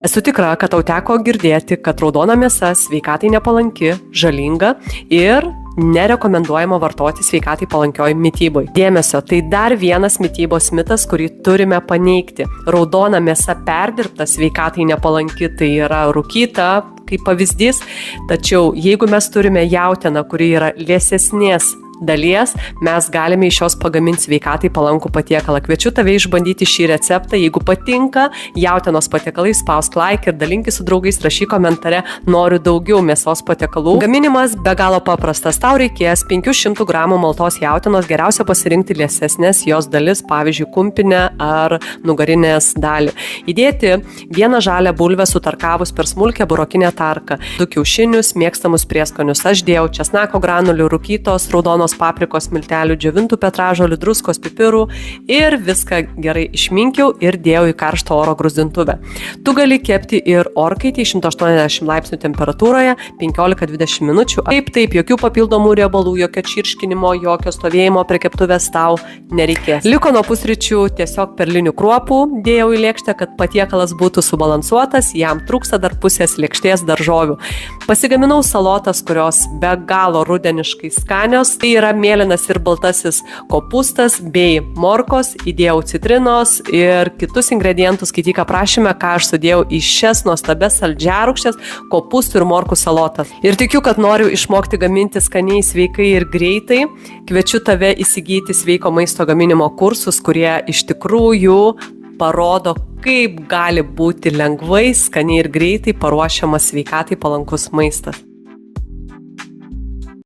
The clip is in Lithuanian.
Esu tikra, kad tau teko girdėti, kad raudona mėsa sveikatai nepalanki, žalinga ir nerekomenduojama vartoti sveikatai palankioj mityboj. Dėmesio, tai dar vienas mitybos mitas, kurį turime paneigti. Raudona mėsa perdirbta sveikatai nepalanki, tai yra rūkyta, kaip pavyzdys, tačiau jeigu mes turime jautieną, kuri yra liesesnės dalies, mes galime iš jos pagaminti sveikatai palankų patiekalą. Kviečiu tave išbandyti šį receptą. Jeigu patinka jautienos patiekalai, spausk like ir dalinkis su draugais, rašyk komentare, noriu daugiau mėsos patiekalų. Gaminimas be galo paprastas. Tau reikės 500 g maltos jautienos, geriausia pasirinkti liesesnės jos dalis, pavyzdžiui, kumpinę ar nugarinės dalį. Įdėti vieną žalią bulvę sutarkavus per smulkę burokinę tarką, 2 kiaušinius, mėgstamus prieskonius. Aš dėjau česnako granulių, rūkytos raudonos paprikos miltelių, džiovintų petražolių, druskos, pipirų ir viską gerai išminkiau ir dėjau į karštą oro gruzdintuvę. Tu gali kepti ir orkaitį 180 laipsnių temperatūroje 15-20 minučių. Taip, jokių papildomų riebalų, jokio čirškinimo, jokio stovėjimo prie keptuvės tau nereikės. Liko nuo pusryčių tiesiog perlinių kruopų, dėjau į lėkštę, kad patiekalas būtų subalansuotas, jam trūksta dar pusės lėkštės daržovių. Pasigaminau salotas, kurios be galo rudeniškai skanios. Tai yra mėlynas ir baltasis kopūstas bei morkos, įdėjau citrinos ir kitus ingredientus, skaityk aprašyme, ką aš sudėjau į šias nuostabes saldžiarūgštes kopūstų ir morkų salotas. Ir tikiu, kad noriu išmokti gaminti skaniai, sveikai ir greitai. Kviečiu tave įsigyti sveiko maisto gaminimo kursus, kurie iš tikrųjų parodo, kaip gali būti lengvai, skaniai ir greitai paruošiamas sveikatai palankus maistas.